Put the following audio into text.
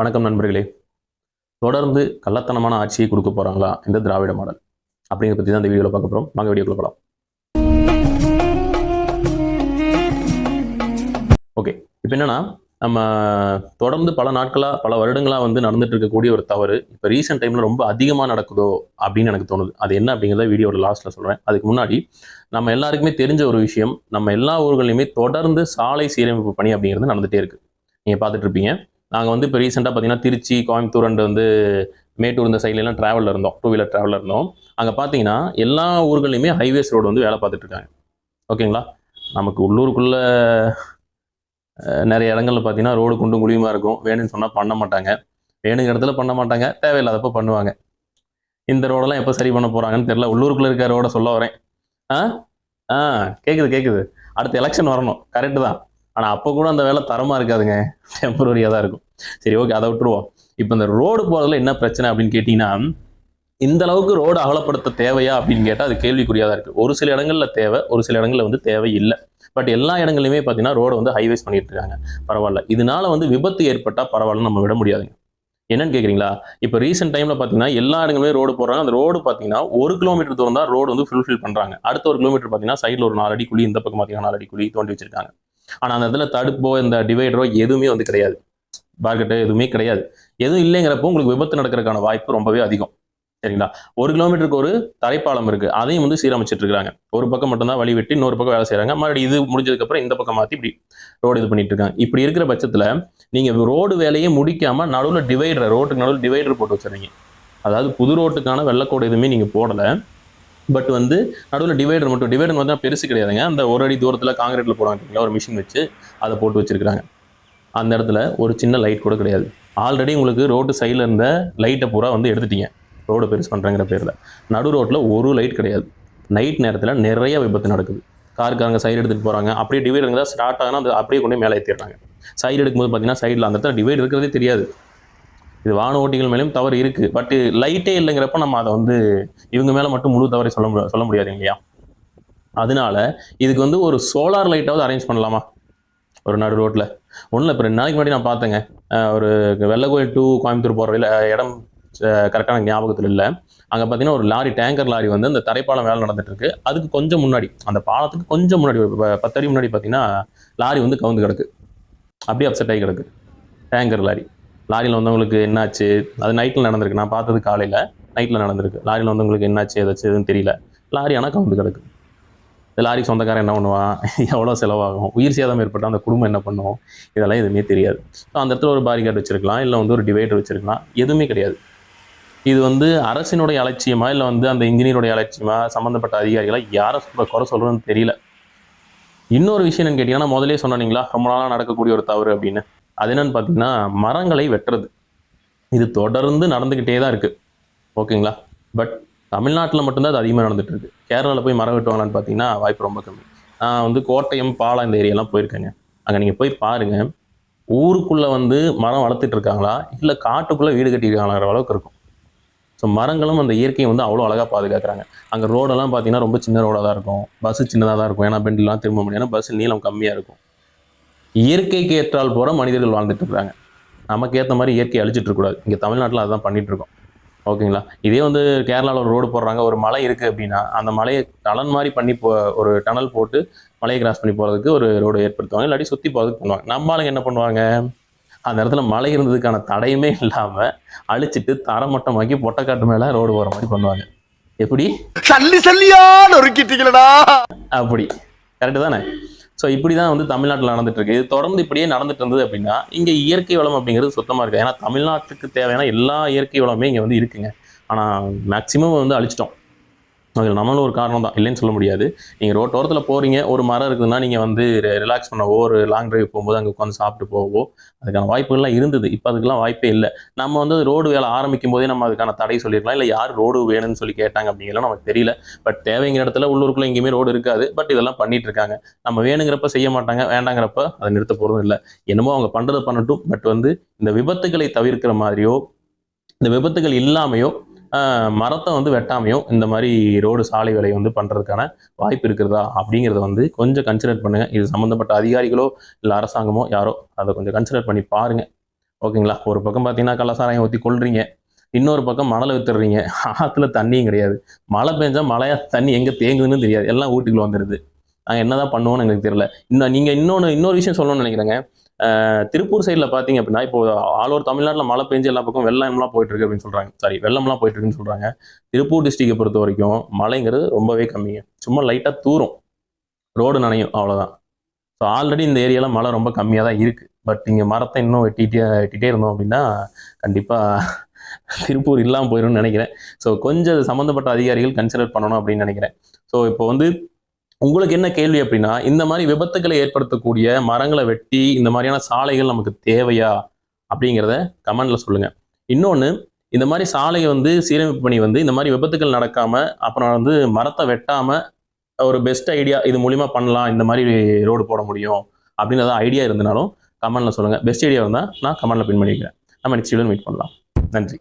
வணக்கம் நண்பர்களே. தொடர்ந்து கள்ளத்தனமான ஆட்சியை கொடுக்க போறாங்களா இந்த திராவிட மாடல் அப்படிங்கிறத பற்றி தான் இந்த வீடியோவில் பார்க்க போகிறோம். வாங்க வீடியோக்குள்ள போகலாம். ஓகே, இப்போ என்னன்னா நம்ம தொடர்ந்து பல நாட்களாக பல வருடங்களாக நடந்துட்டு இருக்கக்கூடிய ஒரு தவறு இப்போ ரீசெண்ட் டைமில் ரொம்ப அதிகமாக நடக்குதோ அப்படின்னு எனக்கு தோணுது. அது என்ன அப்படிங்கிறத வீடியோட லாஸ்ட்டில் சொல்கிறேன். அதுக்கு முன்னாடி நம்ம எல்லாருக்குமே தெரிஞ்ச ஒரு விஷயம், நம்ம எல்லா ஊர்களையுமே தொடர்ந்து சாலை சீரமைப்பு பணி அப்படிங்கிறது நடந்துகிட்டே இருக்குது. நீங்கள் பார்த்துட்டு இருப்பீங்க. நாங்கள் இப்போ ரீசெண்டாக பார்த்தீங்கன்னா திருச்சி, கோயம்புத்தூர் அண்ட் மேட்டூர் இந்த சைட்லாம் ட்ராவலில் இருந்தோம், 2 வீலர் ட்ராவலில் இருந்தோம். அங்கே பார்த்தீங்கன்னா எல்லா ஊர்களையுமே ஹைவேஸ் ரோடு வேலை பார்த்துட்டு இருக்காங்க. ஓகேங்களா? நமக்கு உள்ளூருக்குள்ளே நிறைய இடங்கள்ல பார்த்தீங்கன்னா ரோடு குண்டும் குழியுமா இருக்கும். வேணும்னு சொன்னால் பண்ண மாட்டாங்க, வேணுங்கிற இடத்துல பண்ண மாட்டாங்க, தேவையில்லாதப்போ பண்ணுவாங்க. இந்த ரோடெல்லாம் எப்போ சரி பண்ண போகிறாங்கன்னு தெரியல. உள்ளூருக்குள்ளே இருக்க ரோட சொல்ல வரேன். கேட்குது. அடுத்த எலெக்ஷன் வரணும், கரெக்டு தான். ஆனால் அப்போ கூட அந்த வேலை தரமாக இருக்காதுங்க, டெம்பரரியாக தான் இருக்கும். சரி, ஓகே, அதை விட்டுருவோம். இப்போ இந்த ரோடு போகிறதுல என்ன பிரச்சனை அப்படின்னு கேட்டிங்கன்னா, இந்த அளவுக்கு ரோடு அகலப்படுத்த தேவையா அப்படின்னு கேட்டால் அது கேள்விக்குறியாக தான் இருக்குது. ஒரு சில இடங்களில் தேவை, ஒரு சில இடங்களில் தேவை இல்லை. பட் எல்லா இடங்களையுமே பார்த்தீங்கன்னா ரோடை ஹைவேஸ் பண்ணிட்டு இருக்காங்க. பரவாயில்ல, இதனால விபத்து ஏற்பட்டால் பரவாயில்லன்னு நம்ம விட முடியாதுங்க. என்னன்னு கேட்குறீங்களா? இப்போ ரீசெண்ட் டைமில் பார்த்தீங்கன்னா எல்லா இடங்களுமே ரோடு போடுறாங்க. அந்த ரோடு பார்த்தீங்கன்னா 1 கிலோமீட்டர் தூரம் தான் ரோடு ஃபுல்ஃபில் பண்ணுறாங்க. அடுத்த 1 கிலோமீட்டர் பார்த்தீங்கன்னா சைடில் ஒரு 4 அடி குழி, இந்த பக்கம் பார்த்தீங்கன்னா 4 அடி குழி தோண்டி வச்சிருக்காங்க. ஆனால் அந்த இடத்துல தடுப்போ இந்த டிவைடரோ எதுவுமே கிடையாது, பார்க்கெட்டு எதுவுமே கிடையாது. எதுவும் இல்லைங்கிறப்போ உங்களுக்கு விபத்து நடக்கிறதுக்கான வாய்ப்பு ரொம்பவே அதிகம். சரிங்களா? 1 கிலோமீட்டருக்கு ஒரு தரைப்பாலம் இருக்குது, அதையும் சீரமைச்சிட்டு இருக்காங்க. ஒரு பக்கம் மட்டும்தான் வழி வெட்டி இன்னொரு பக்கம் வேலை செய்கிறாங்க. மறுபடியும் இது முடிஞ்சதுக்கப்புறம் இந்த பக்கம் மாற்றி இப்படி ரோடு இது பண்ணிட்டு இருக்காங்க. இப்படி இருக்கிற பட்சத்தில் நீங்கள் ரோடு வேலையே முடிக்காமல் நடுவில் டிவைடர், ரோட்டுக்கு நடுவில் டிவைடர் போட்டு வச்சுருங்க. அதாவது புது ரோட்டுக்கான வெள்ளக்கோடு எதுவுமே நீங்கள் போடலை, பட் நடுவில் டிவைடர் மட்டும். டிவைடர் வந்து பெருசு கிடையாதுங்க, அந்த 1 அடி தூரத்தில் காங்கிரீட்டில் போடுவாங்க, ஒரு மிஷின் வச்சு அதை போட்டு வச்சிருக்கிறாங்க. அந்த இடத்துல ஒரு சின்ன லைட் கூட கிடையாது. ஆல்ரெடி உங்களுக்கு ரோட்டு சைடில் இருந்த லைட்டை பூரா எடுத்துட்டீங்க, ரோடு பெருசு பண்ணுறங்கிற பேரில். நடு ரோட்டில் ஒரு லைட் கிடையாது. நைட் நேரத்தில் நிறைய விபத்து நடக்குது. காருக்காரங்க சைடு எடுத்துகிட்டு போகிறாங்க, அப்படியே டிவைடருங்க தான் ஸ்டார்ட் ஆகினா அந்த அப்படியே கொண்டு மேலே ஏற்றிடுறாங்க. சைடு எடுக்கும்போது பார்த்தீங்கன்னா சைடில் அந்த இடத்துல டிவைட் இருக்கிறதே தெரியாது. இது வாகன ஓட்டிகள் மேலேயும் தவறு இருக்குது, பட் லைட்டே இல்லைங்கிறப்ப நம்ம அதை இவங்க மேலே மட்டும் முழு தவறை சொல்ல முடியாது இல்லையா? அதனால இதுக்கு ஒரு சோலார் லைட்டாவது அரேஞ்ச் பண்ணலாமா ஒரு நடு ரோட்டில்? ஒன்றும் இப்போ 2 நாளைக்கு முன்னாடி நான் பார்த்தேங்க, ஒரு வெள்ளக்கோயில் டு கோயம்புத்தூர் போகிற இடம் கரெக்டான ஞாபகத்தில் இல்லை. அங்கே பார்த்தீங்கன்னா ஒரு லாரி, டேங்கர் லாரி அந்த தரைப்பாலம் வேலை நடந்துட்டு இருக்கு. அதுக்கு கொஞ்சம் முன்னாடி, அந்த பாலத்துக்கு கொஞ்சம் முன்னாடி, 10 அடி முன்னாடி பார்த்தீங்கன்னா லாரி கவுந்து கிடக்கு, அப்படியே அப்செட் ஆகி கிடக்கு டேங்கர் லாரி. லாரியில் வந்தவங்களுக்கு என்னாச்சு, அது நைட்டில் நடந்திருக்கு. நான் பார்த்தது காலையில், நைட்டில் நடந்திருக்கு. லாரியில் வந்தவங்களுக்கு என்னாச்சு ஏதாச்சும் எதுவும் தெரியல. லாரி ஆனால் கவுந்து கிடக்கு. இந்த லாரி சொந்தக்காரன் என்ன பண்ணுவான், எவ்வளோ செலவாகும், உயிர் சேதம் ஏற்பட்டால் அந்த குடும்பம் என்ன பண்ணும், இதெல்லாம் எதுவுமே தெரியாது. ஸோ அந்த இடத்துல ஒரு பாரிகார்டு வச்சிருக்கலாம், இல்லை ஒரு டிவைடர் வச்சிருக்கலாம், எதுவுமே கிடையாது. இது அரசினுடைய அலட்சியமா, இல்லை அந்த இன்ஜினியருடைய அலட்சியமா, சம்மந்தப்பட்ட அதிகாரிகளா, யாரை குறை சொல்கிறதுன்னு தெரியல. இன்னொரு விஷயம் என்னன்னு கேட்டிங்கன்னா, முதலே சொன்னீங்களா ரொம்ப நாளாக நடக்கக்கூடிய ஒரு தவறு அப்படின்னு, அது என்னன்னு பார்த்தீங்கன்னா மரங்களை வெட்டுறது. இது தொடர்ந்து நடந்துக்கிட்டே தான் இருக்குது. ஓகேங்களா? பட் தமிழ்நாட்டில் மட்டும்தான் அது அதிகமாக நடந்துட்டு இருக்கு. கேரளாவில் போய் மரம் வெட்டுவாங்களான்னு பார்த்தீங்கன்னா வாய்ப்பு ரொம்ப கம்மி. நான் கோட்டயம், பாலா இந்த ஏரியாலாம் போயிருக்கேங்க. அங்கே நீங்கள் போய் பாருங்கள், ஊருக்குள்ளே மரம் வளர்த்துட்டு இருக்காங்களா, இல்லை காட்டுக்குள்ளே வீடு கட்டியிருக்காங்கிற அளவுக்கு இருக்கும். ஸோ மரங்களும் அந்த இயற்கையை அவ்வளோ அழகாக பாதுகாக்கிறாங்க. அங்கே ரோடெல்லாம் பார்த்தீங்கன்னா ரொம்ப சின்ன ரோடாக தான் இருக்கும், பஸ்ஸு சின்னதாக தான் இருக்கும். ஏன்னா பெண்டெலாம் திரும்ப முடியும், ஏன்னா பஸ்ஸு நீளம் கம்மியாக இருக்கும். இயற்கைக்கு ஏற்றால் போகிற மனிதர்கள் வாழ்ந்துட்டு இருக்கிறாங்க. நமக்கு ஏற்ற மாதிரி இயற்கையை அழிச்சிட்டு இருக்கக்கூடாது. இங்கே தமிழ்நாட்டில் அதுதான் பண்ணிட்டு இருக்கோம். ஓகேங்களா? இதே கேரளாவில் ஒரு ரோடு போடுறாங்க, ஒரு மலை இருக்குது அப்படின்னா அந்த மலையை டனல் மாதிரி பண்ணி ஒரு டனல் போட்டு மலையை கிராஸ் பண்ணி போகிறதுக்கு ஒரு ரோடு ஏற்படுத்துவாங்க, இல்லாட்டி சுற்றி போகிறதுக்கு பண்ணுவாங்க. நம்ம ஆளுங்க என்ன பண்ணுவாங்க, அந்த இடத்துல மலை இருந்ததுக்கான தடையுமே இல்லாமல் அழிச்சிட்டு தரமட்டமாக்கி பொட்டக்காட்டு மேலே ரோடு போகிற மாதிரி பண்ணுவாங்க. எப்படி சல்லி சல்லியா நொறுக்கிட்டீங்களா? அப்படி கரெக்டு தானே? ஸோ இப்படி தான் தமிழ்நாட்டில் நடந்துட்டு இருக்கு. இது தொடர்ந்து இப்படியே நடந்துட்டு இருந்தது அப்படின்னா இங்கே இயற்கை வளம் அப்படிங்கிறது சுத்தமாக இருக்குது. ஏன்னா தமிழ்நாட்டுக்கு தேவையான எல்லா இயற்கை வளமே இங்கே இருக்குங்க. ஆனால் மேக்சிமம் அழிச்சிட்டோம். அதில் நம்மளும் ஒரு காரணம் தான், இல்லைன்னு சொல்ல முடியாது. நீங்கள் ரோட்டோரத்தில் போகிறீங்க, ஒரு மரம் இருக்குதுன்னா நீங்கள் ரிலாக்ஸ் பண்ணவோ, ஒரு லாங் டிரைவ் போகும்போது அங்கே உட்காந்து சாப்பிட்டு போகவோ அதுக்கான வாய்ப்புகள்லாம் இருந்தது. இப்போ அதுக்கெல்லாம் வாய்ப்பே இல்லை. நம்ம ரோடு வேலை ஆரம்பிக்கும் போதே நம்ம அதுக்கான தடை சொல்லியிருக்கலாம், இல்லை யார் ரோடு வேணும்னு சொல்லி கேட்டாங்க அப்படிங்கிறலாம் நமக்கு தெரியல. பட் தேவைங்கிற இடத்துல உள்ளூருக்குள்ளே எங்கேயுமே ரோடு இருக்காது. பட் இதெல்லாம் பண்ணிட்டு இருக்காங்க. நம்ம வேணுங்கிறப்ப செய்ய மாட்டாங்க, வேண்டாங்கிறப்ப அதை நிறுத்த போகிறதும் இல்லை. என்னமோ அவங்க பண்ணுறதை பண்ணட்டும். பட் இந்த விபத்துகளை தவிர்க்கிற மாதிரியோ, இந்த விபத்துகள் இல்லாமையோ, மரத்தை வெட்டாமையும் இந்த மாதிரி ரோடு சாலை வேலை பண்ணுறதுக்கான வாய்ப்பு இருக்கிறதா அப்படிங்கிறத கொஞ்சம் கன்சிடர் பண்ணுங்கள். இது சம்மந்தப்பட்ட அதிகாரிகளோ இல்லை அரசாங்கமோ யாரோ அதை கொஞ்சம் கன்சிடர் பண்ணி பாருங்கள். ஓகேங்களா? ஒரு பக்கம் பார்த்தீங்கன்னா கள்ளசாராயம் ஊத்தி கொல்றீங்க. இன்னொரு பக்கம் மணல வித்துடுறீங்க. ஆத்துல தண்ணியும் கிடையாது. மழை பெஞ்சா மழையா தண்ணி எங்க தேங்குதுன்னு தெரியாது. எல்லாம் வீட்டுக்குள்ள வந்துருது. நாங்க என்னதான் பண்ணுவோம்னு எனக்கு தெரியல. நீங்க இன்னொரு விஷயம் சொல்லணும்னு நினைக்கிறேங்க. திருப்பூர் சைடுல பார்த்தீங்க அப்படின்னா, இப்போ ஆல் ஓவர் தமிழ்நாட்டுல மழை பெஞ்சு எல்லா பக்கம் வெள்ளம்லாம் போயிட்டு இருக்கு அப்படின்னு சொல்றாங்க. சாரி வெள்ளம்லாம் போயிட்டு இருக்குன்னு சொல்றாங்க. திருப்பூர் டிஸ்ட்ரிக்ட பொறுத்தவரைக்கும் மழைங்கிறது ரொம்பவே கம்மிங்க. சும்மா லைட்டா தூறும். ரோடு நனையும் அவ்வளோதான். ஸோ ஆல்ரெடி இந்த ஏரியால மழை ரொம்ப கம்மியா தான் இருக்கு. பட் இங்க மரத்த இன்னும் வெட்டிட்டே இருந்தோம் அப்படின்னா, கண்டிப்பா திருப்பூர் இல்லாம போயிரும்னு நினைக்கிறேன். ஸோ கொஞ்சம் இது சம்மந்தப்பட்ட அதிகாரிகள் கன்சிடர் பண்ணணும் அப்படின்னு நினைக்கிறேன். ஸோ இப்போ வந்து உங்களுக்கு என்ன கேள்வி அப்படின்னா, இந்த மாரி விபத்துக்களை ஏற்படுத்தக்கூடிய மரங்கள வெட்டி, இந்த மாரியான சாலைகள் நமக்கு தேவையா? அப்படிங்கிறத கமெண்ட்ல சொல்லுங்க. இன்னொன்னு, இந்த மாரி சாலைய வந்து சீரமைப்பு பணி வந்து இந்த மாரி விபத்துக்கள் நடக்காம, அப்புறம் வந்து மரத்த வெட்டாம ஒரு பெஸ்ட் ஐடியா இது மூலியமா பண்ணலாம். இந்த மாரி ரோடு போட முடியும். அப்படின்னு ஏதாவது ஐடியா இருந்தனாலும் கமெண்ட்ல சொல்லுங்க. பெஸ்ட் ஐடியா இருந்தா நான் கமெண்ட்ல பின் பண்ணி வைக்கிறேன். நம்ம நெக்ஸ்ட் வீடியோல மீட் பண்ணலாம். நன்றி.